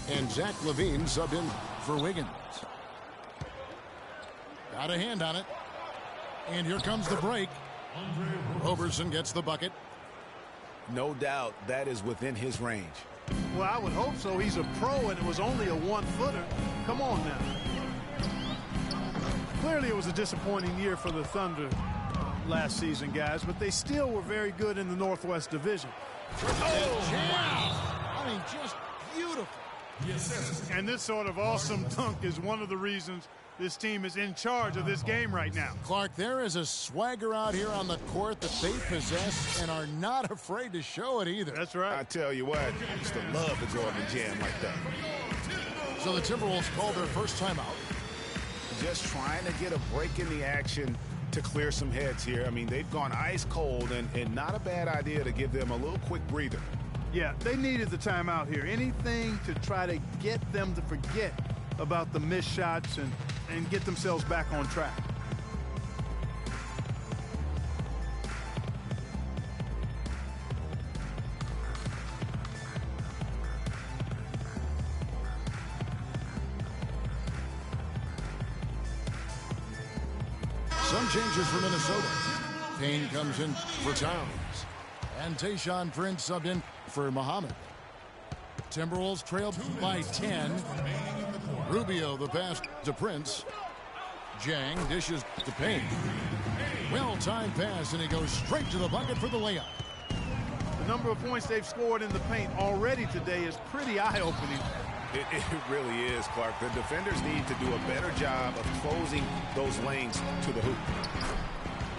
And Zach LaVine subbed in for Wiggins. Got a hand on it. And here comes the break. Roberson gets the bucket. No doubt that is within his range. Well, I would hope so. He's a pro, and it was only a one-footer. Come on now. Clearly, it was a disappointing year for the Thunder last season, guys, but they still were very good in the Northwest Division. Oh, wow. I mean, just beautiful. And this sort of awesome dunk is one of the reasons this team is in charge of this game right now. Clark, there is a swagger out here on the court that they possess and are not afraid to show it either. That's right. I tell you what, I used to love to go up and jam like that. So the Timberwolves called their first timeout. Just trying to get a break in the action to clear some heads here. I mean, they've gone ice cold, and not a bad idea to give them a little quick breather. Yeah, they needed the timeout here. Anything to try to get them to forget about the missed shots and get themselves back on track. Some changes for Minnesota. Payne comes in for Towns. And Tayshaun Prince subbed in for Muhammad. Timberwolves trailed by 10. Rubio the pass to Prince. Jang dishes to Payne. Well-timed pass, and he goes straight to the bucket for the layup. The number of points they've scored in the paint already today is pretty eye-opening. It really is, Clark. The defenders need to do a better job of closing those lanes to the hoop.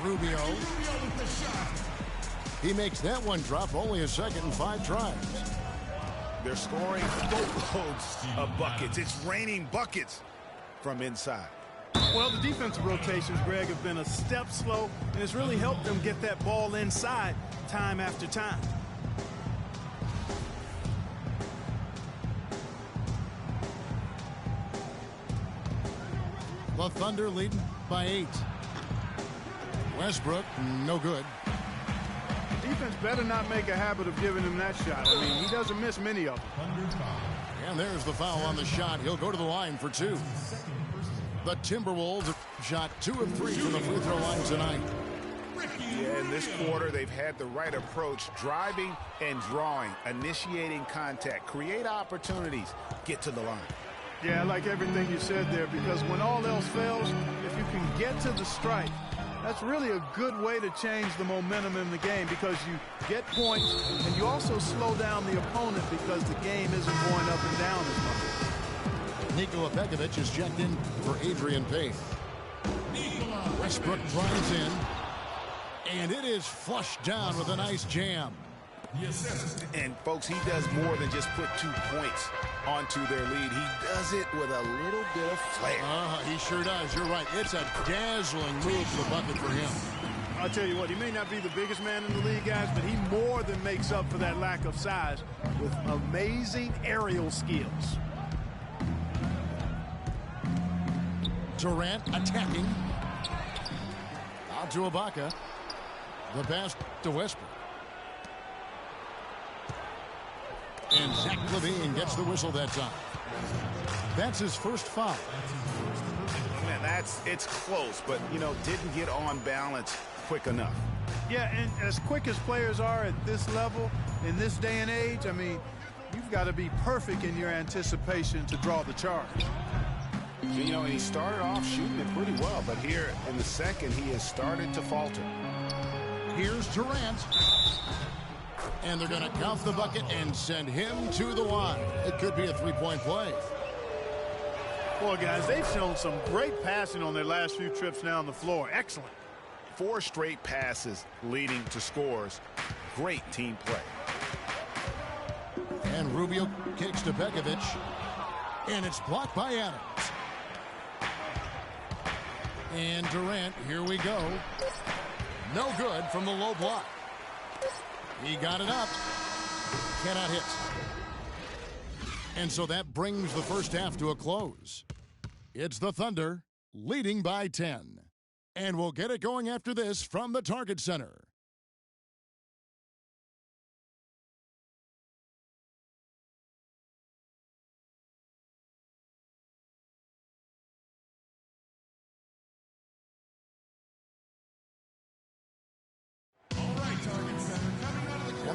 Rubio. He makes that one drop, only a second and 5 tries. They're scoring boatloads of buckets. It's raining buckets from inside. Well, the defensive rotations, Greg, have been a step slow, and it's really helped them get that ball inside time after time. The Thunder leading by 8. Westbrook, no good. Defense better not make a habit of giving him that shot. I mean, he doesn't miss many of them. And there's the foul on the shot. He'll go to the line for 2. The Timberwolves have shot 2 of 3 from the free throw line tonight. Yeah, in this quarter, they've had the right approach, driving and drawing, initiating contact, create opportunities, get to the line. Yeah, I like everything you said there, because when all else fails, if you can get to the strike, that's really a good way to change the momentum in the game, because you get points and you also slow down the opponent because the game isn't going up and down as much. Nikola Pekovic is checked in for Adrian Payne. Westbrook drives in, and it is flushed down with a nice jam. And, folks, he does more than just put 2 points onto their lead. He does it with a little bit of flair. He sure does. You're right. It's a dazzling move to the bucket for him. I'll tell you what, he may not be the biggest man in the league, guys, but he more than makes up for that lack of size with amazing aerial skills. Durant attacking. Out to Ibaka. The pass to Westbrook. And Zach LaVine gets the whistle that time. That's his first foul. Man, it's close, but, didn't get on balance quick enough. Yeah, and as quick as players are at this level, in this day and age, I mean, you've got to be perfect in your anticipation to draw the charge. And he started off shooting it pretty well, but here in the second, he has started to falter. Here's Durant. And they're going to count the bucket and send him to the line. It could be a 3-point play. Boy, guys, they've shown some great passing on their last few trips down the floor. Excellent. 4 straight passes leading to scores. Great team play. And Rubio kicks to Pekovic. And it's blocked by Adams. And Durant, here we go. No good from the low block. He got it up. Cannot hit. And so that brings the first half to a close. It's the Thunder leading by 10. And we'll get it going after this from the Target Center.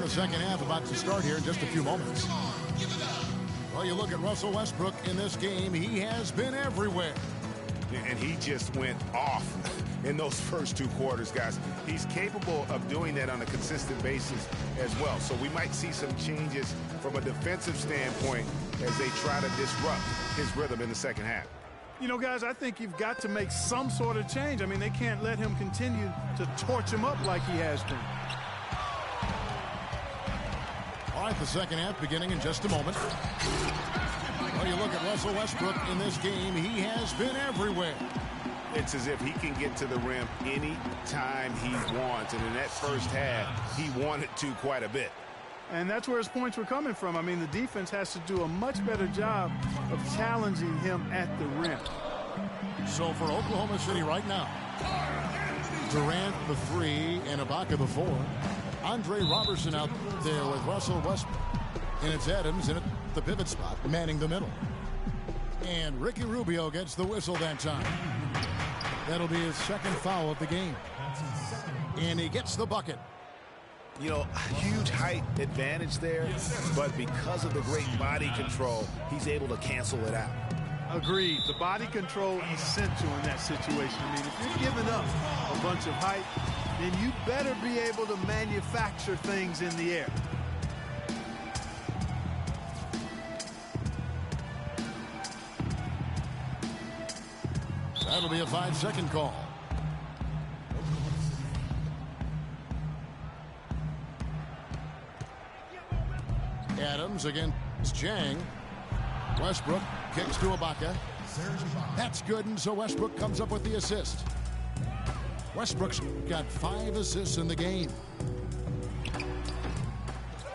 the second half about to start here in just a few moments. Well, you look at Russell Westbrook in this game. He has been everywhere. And he just went off in those first 2 quarters, guys. He's capable of doing that on a consistent basis as well. So we might see some changes from a defensive standpoint as they try to disrupt his rhythm in the second half. You know, guys, I think you've got to make some sort of change. I mean, they can't let him continue to torch him up like he has been. All right, the second half beginning in just a moment. Well, you look at Russell Westbrook in this game. He has been everywhere. It's as if he can get to the rim any time he wants. And in that first half, he wanted to quite a bit. And that's where his points were coming from. I mean, the defense has to do a much better job of challenging him at the rim. So for Oklahoma City right now, Durant the 3 and Ibaka the 4. Andre Robertson out there with Russell Westbrook. And it's Adams in at the pivot spot, manning the middle. And Ricky Rubio gets the whistle that time. That'll be his second foul of the game. And he gets the bucket. You know, huge height advantage there, but because of the great body control, he's able to cancel it out. Agreed. The body control essential in that situation. I mean, if you're giving up a bunch of height, then you better be able to manufacture things in the air. That'll be a 5-second call. Adams against Jang. Westbrook kicks to Ibaka. That's good, and so Westbrook comes up with the assist. Westbrook's got 5 assists in the game.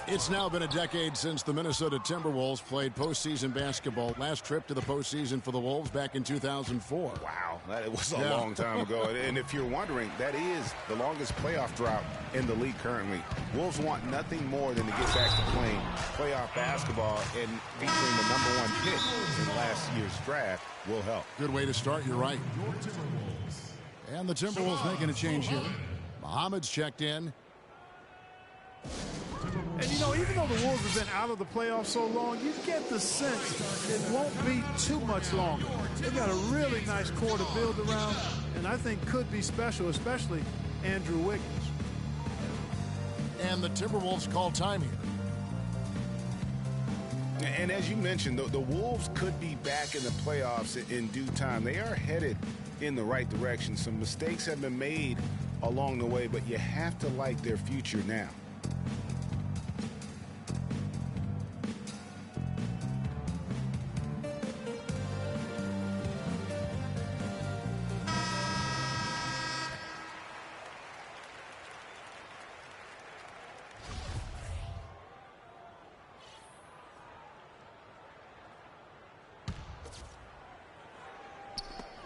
It's now been a decade since the Minnesota Timberwolves played postseason basketball. Last trip to the postseason for the Wolves back in 2004. Wow, that was a long time ago. And if you're wondering, that is the longest playoff drought in the league currently. Wolves want nothing more than to get back to playing playoff basketball, and featuring the #1 pick in last year's draft will help. Good way to start, you're right. And the Timberwolves making a change here. Muhammad's checked in. And, you know, even though the Wolves have been out of the playoffs so long, you get the sense it won't be too much longer. They've got a really nice core to build around, and I think could be special, especially Andrew Wiggins. And the Timberwolves call time here. And as you mentioned, the Wolves could be back in the playoffs in due time. They are headed in the right direction. Some mistakes have been made along the way, but you have to like their future now.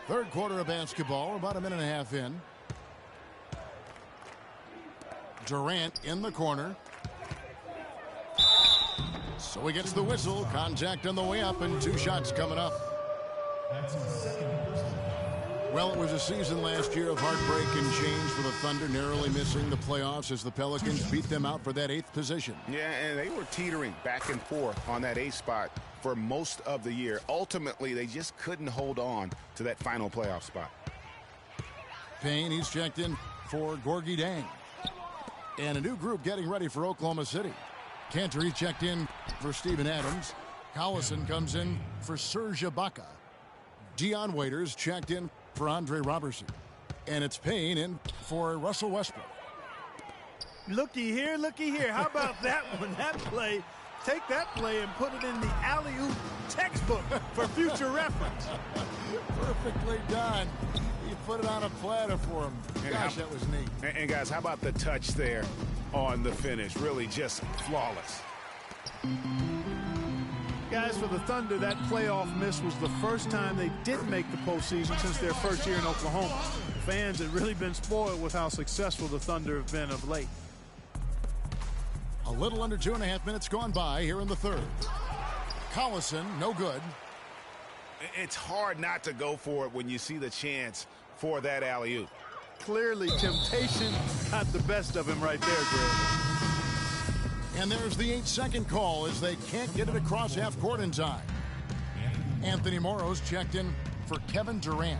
Third quarter of basketball, about a minute and a half in. Durant in the corner. So he gets the whistle. Contact on the way up, and 2 shots coming up. Well, it was a season last year of heartbreak and change for the Thunder, narrowly missing the playoffs as the Pelicans beat them out for that 8th position. Yeah, and they were teetering back and forth on that 8th spot for most of the year. Ultimately, they just couldn't hold on to that final playoff spot. Payne, he's checked in for Gorgie Dang. And a new group getting ready for Oklahoma City. Cantor, he checked in for Steven Adams. Collison comes in for Serge Ibaka. Dion Waiters checked in for Andre Robertson. And it's Payne in for Russell Westbrook. Looky here, looky here. How about that one? That play, take that play and put it in the alley-oop textbook for future reference. Perfectly done. He put it on a platter for him. Gosh, that was neat. And guys, how about the touch there on the finish? Really just flawless. Guys, for the Thunder, that playoff miss was the first time they didn't make the postseason since their first year in Oklahoma. Fans had really been spoiled with how successful the Thunder have been of late. A little under 2.5 minutes gone by here in the third. Collison, no good. It's hard not to go for it when you see the chance for that alley-oop. Clearly, temptation got the best of him right there, Greg. And there's the 8-second call as they can't get it across half court in time. Anthony Morrow's checked in for Kevin Durant.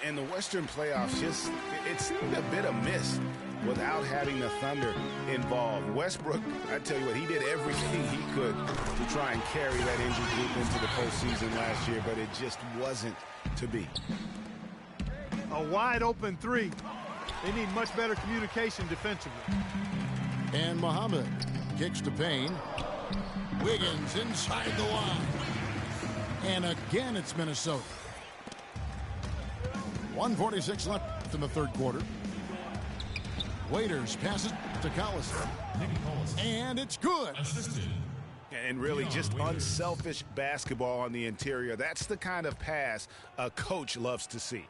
And the Western playoffs it seemed a bit amiss without having the Thunder involved. Westbrook, I tell you what, he did everything he could to try and carry that injured group into the postseason last year, but it just wasn't to be. A wide open three. They need much better communication defensively. And Muhammad kicks to Payne. Wiggins inside the line. And again, it's Minnesota. 1:46 left in the third quarter. Waiters passes to Collison. And it's good. And really just unselfish basketball on the interior. That's the kind of pass a coach loves to see.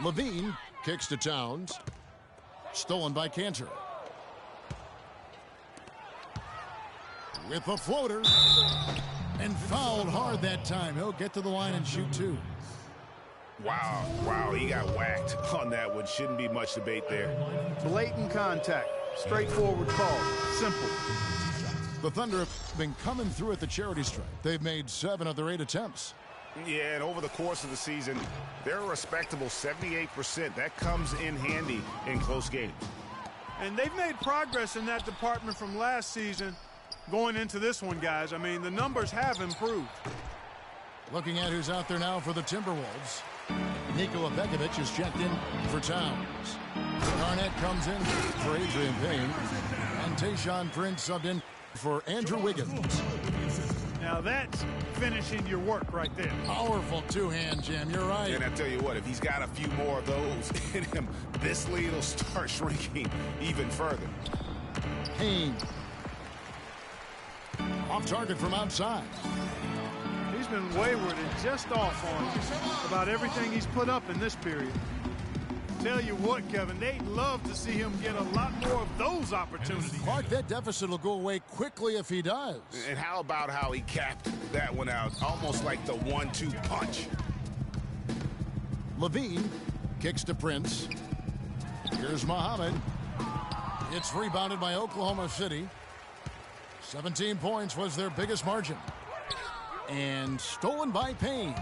Levine kicks to Towns. Stolen by Cantor. With a floater. And fouled hard that time. He'll get to the line and shoot two. Wow, he got whacked on that one. Shouldn't be much debate there. Blatant contact. Straightforward call. Simple. The Thunder have been coming through at the charity stripe. They've made 7 of their 8 attempts. Yeah, and over the course of the season, they're a respectable 78%. That comes in handy in close games. And they've made progress in that department from last season going into this one, guys. I mean, the numbers have improved. Looking at who's out there now for the Timberwolves. Nikola Pekovic is checked in for Towns. Garnett comes in for Adrian Payne. And Tayshaun Prince subbed in for Andrew Wiggins. Now that's finishing your work right there. Powerful two-hand jam, you're right. And I tell you what, if he's got a few more of those in him, this lead will start shrinking even further. Payne. Off target from outside. He's been wayward and just off on about everything he's put up in this period. Tell you what, Kevin, they'd love to see him get a lot more of those opportunities. Clark, that deficit will go away quickly if he does. And how about how he capped that one out, almost like the 1-2 punch. Levine kicks to Prince. Here's Muhammad. It's rebounded by Oklahoma City. 17 points was their biggest margin. And stolen by Payne.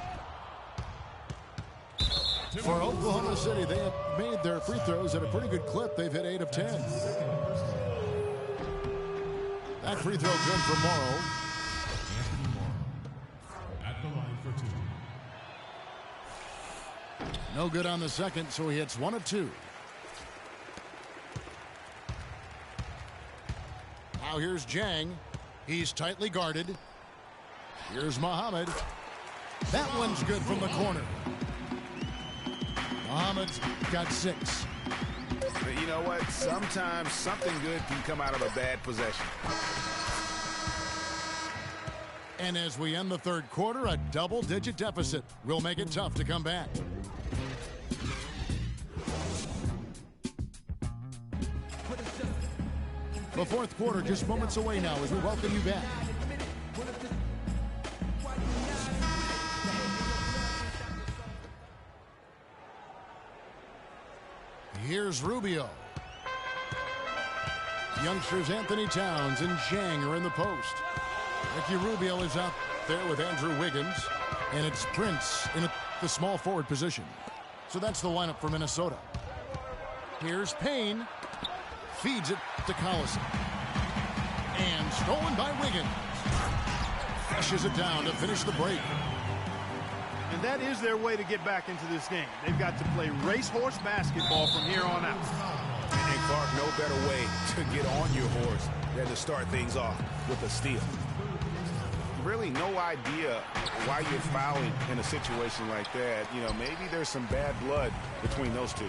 For Oklahoma City, they have made their free throws at a pretty good clip. They've hit 8 of 10. That free throw good for Morrow. At the line for 2. No good on the second, so he hits 1 of 2. Now here's Jang. He's tightly guarded. Here's Muhammad. That one's good from the corner. Muhammad's got 6. But you know what? Sometimes something good can come out of a bad possession. And as we end the third quarter, a double-digit deficit will make it tough to come back. The fourth quarter just moments away now as we welcome you back. Here's Rubio. Youngsters Anthony Towns and Zhang are in the post. Ricky Rubio is out there with Andrew Wiggins. And it's Prince in the small forward position. So that's the lineup for Minnesota. Here's Payne. Feeds it to Collison. And stolen by Wiggins. Flushes it down to finish the break. And that is their way to get back into this game. They've got to play racehorse basketball from here on out. And Clark, no better way to get on your horse than to start things off with a steal. Really no idea why you're fouling in a situation like that. You know, maybe there's some bad blood between those two.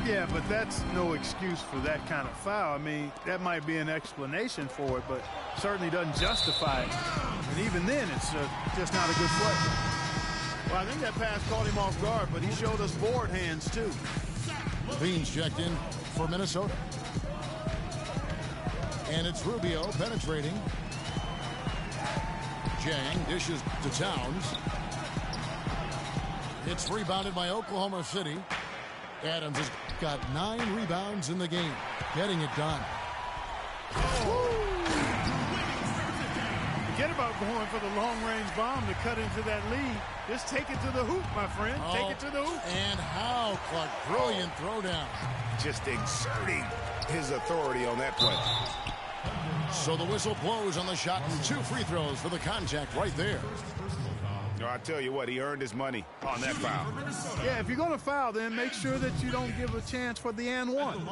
Yeah, but that's no excuse for that kind of foul. I mean, that might be an explanation for it, but certainly doesn't justify it. And even then, it's just not a good play. Well, I think that pass caught him off guard, but he showed us board hands, too. Levine's checked in for Minnesota. And it's Rubio penetrating. Jang dishes to Towns. It's rebounded by Oklahoma City. Adams has got 9 rebounds in the game, getting it done. Forget about going for the long-range bomb to cut into that lead. Just take it to the hoop, my friend. Take it to the hoop. And how, Clark. Brilliant throwdown. Just exerting his authority on that play. So the whistle blows on the shot and 2 free throws for the contact right there. I tell you what, he earned his money on that foul. Yeah, if you're going to foul, then make sure that you don't give a chance for the and one.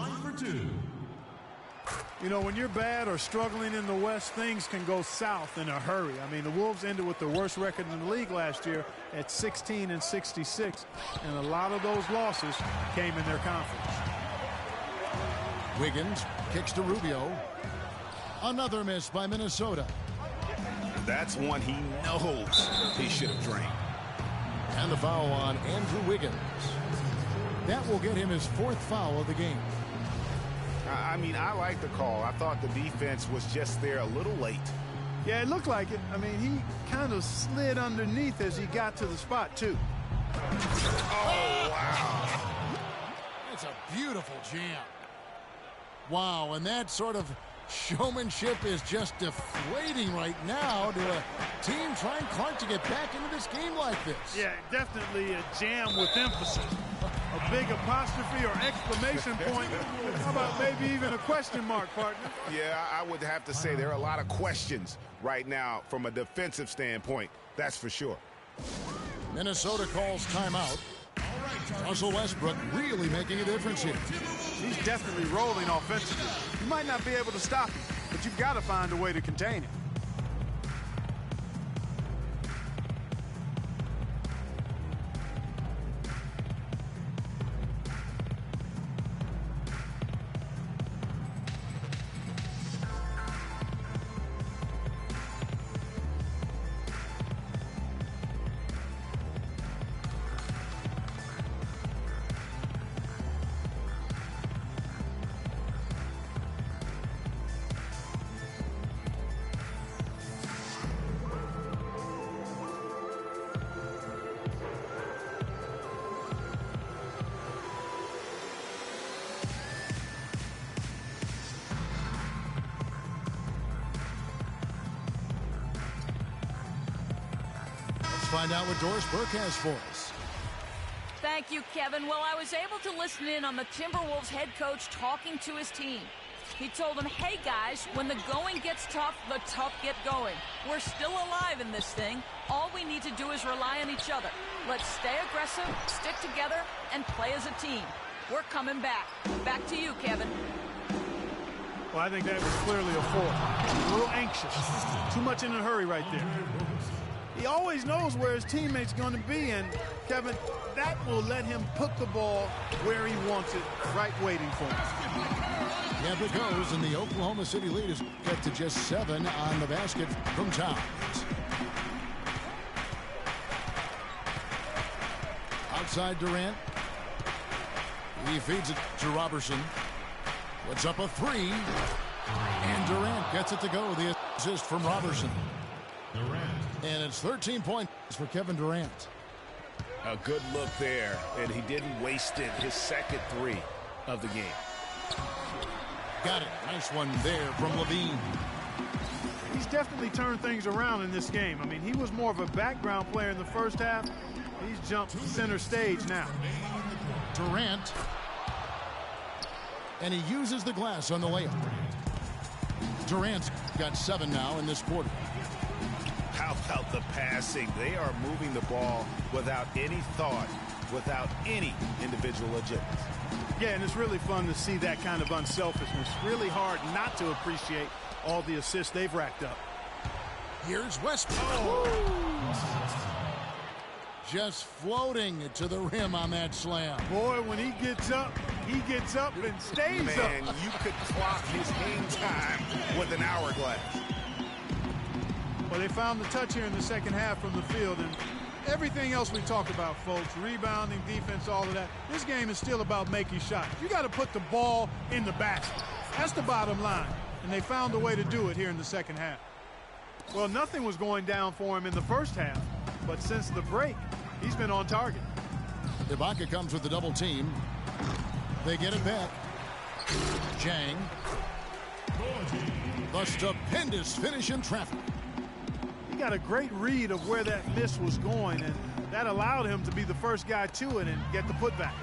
You know, when you're bad or struggling in the West, things can go south in a hurry. I mean, the Wolves ended with the worst record in the league last year at 16-66, and a lot of those losses came in their conference. Wiggins kicks to Rubio. Another miss by Minnesota. That's one he knows he should have drained. And the foul on Andrew Wiggins. That will get him his 4th foul of the game. I mean, I like the call. I thought the defense was just there a little late. Yeah, it looked like it. I mean, he kind of slid underneath as he got to the spot, too. Oh, wow. That's a beautiful jam. Wow, and that sort of showmanship is just deflating right now to a team trying, Clark, to get back into this game like this. Yeah, definitely a jam with emphasis. A big apostrophe or exclamation point. How about maybe even a question mark, partner? Yeah, I would have to say there are a lot of questions right now from a defensive standpoint. That's for sure. Minnesota calls timeout. Russell Westbrook really making a difference here. He's definitely rolling offensively. You might not be able to stop him, but you've got to find a way to contain him. Find out what Doris Burke has for us. Thank you, Kevin. Well, I was able to listen in on the Timberwolves head coach talking to his team. He told them, hey, guys, when the going gets tough, the tough get going. We're still alive in this thing. All we need to do is rely on each other. Let's stay aggressive, stick together, and play as a team. We're coming back. Back to you, Kevin. Well, I think that was clearly a foul. A little anxious. Too much in a hurry right there. He always knows where his teammate's going to be, and, Kevin, that will let him put the ball where he wants it, right waiting for him. Yeah, it goes, and the Oklahoma City lead is cut to just 7 on the basket from Towns. Outside Durant. He feeds it to Robertson. Puts up a 3. And Durant gets it to go. The assist from Robertson. And it's 13 points for Kevin Durant. A good look there, and he didn't waste it. His second 3 of the game. Got it. Nice one there from Levine. He's definitely turned things around in this game. I mean, he was more of a background player in the first half. He's jumped center stage now. Durant. And he uses the glass on the layup. Durant's got 7 now in this quarter. How about the passing? They are moving the ball without any thought, without any individual agenda. Yeah, and it's really fun to see that kind of unselfishness. Really hard not to appreciate all the assists they've racked up. Here's Westbrook. Just floating to the rim on that slam. Boy, when he gets up and stays up. Man, you could clock his game time with an hourglass. Well, they found the touch here in the second half from the field, and everything else we talked about, folks, rebounding, defense, all of that, this game is still about making shots. You got to put the ball in the basket. That's the bottom line, and they found a way to do it here in the second half. Well, nothing was going down for him in the first half, but since the break, he's been on target. Ibaka comes with the double team. They get it back. Jang. The stupendous finish in traffic. He got a great read of where that miss was going, and that allowed him to be the first guy to it and get the putback.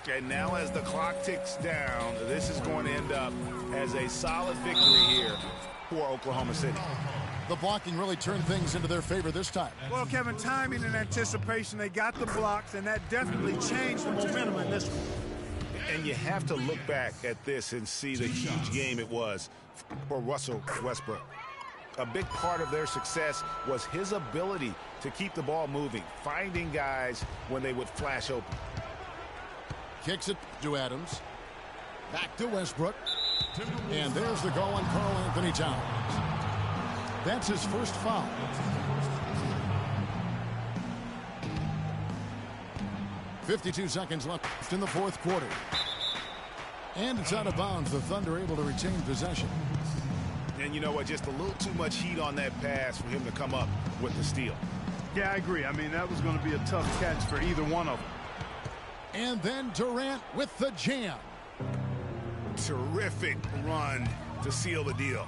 Okay, now as the clock ticks down, this is going to end up as a solid victory here for Oklahoma City. The blocking really turned things into their favor this time. Well, Kevin, timing and anticipation, they got the blocks, and that definitely changed the momentum in this one. And you have to look back at this and see the huge game it was for Russell Westbrook. A big part of their success was his ability to keep the ball moving, finding guys when they would flash open. Kicks it to Adams. Back to Westbrook. And there's the goal on Karl Anthony Towns. That's his first foul. .52 seconds left in the fourth quarter. And it's out of bounds. The Thunder able to retain possession. And you know what? Just a little too much heat on that pass for him to come up with the steal. Yeah, I agree. I mean, that was going to be a tough catch for either one of them. And then Durant with the jam. Terrific run to seal the deal.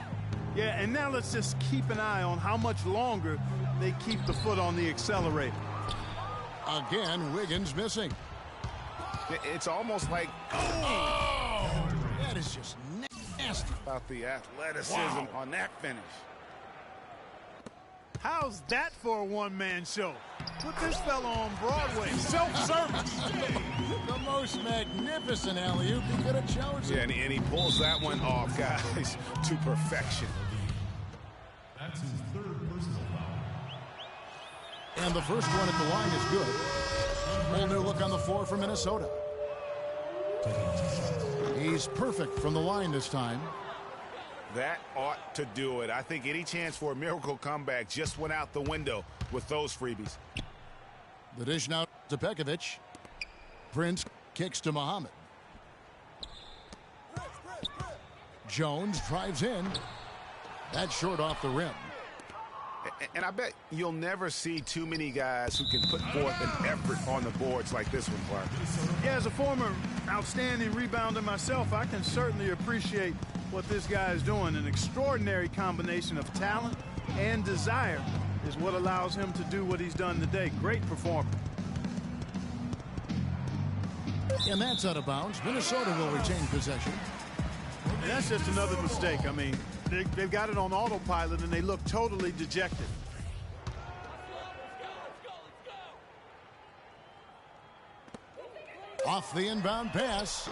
Yeah, and now let's just keep an eye on how much longer they keep the foot on the accelerator. Again, Wiggins missing. It's almost like, That is just nasty. about the athleticism on that finish. How's that for a one-man show? Put this fella on Broadway. Self-service. The most magnificent alley-oop he could have chosen. Yeah, and he pulls that one off, guys, to perfection. That's his third personal foul. And the first one at the line is good. Whole new look on the floor for Minnesota. He's perfect from the line this time. That ought to do it. I think any chance for a miracle comeback just went out the window with those freebies. The dish now to Pekovic. Prince kicks to Muhammad. Jones drives in. That's short off the rim. And I bet you'll never see too many guys who can put forth an effort on the boards like this one, Clark. Yeah, as a former outstanding rebounder myself, I can certainly appreciate what this guy is doing. An extraordinary combination of talent and desire is what allows him to do what he's done today. Great performance. And that's out of bounds. Minnesota will retain possession. And that's just another mistake. I mean, they've got it on autopilot, and they look totally dejected. Off the inbound pass.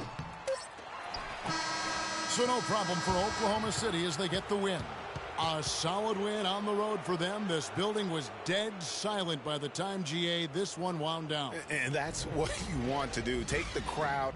So no problem for Oklahoma City as they get the win. A solid win on the road for them. This building was dead silent by the time, GA, this one wound down. And that's what you want to do. Take the crowd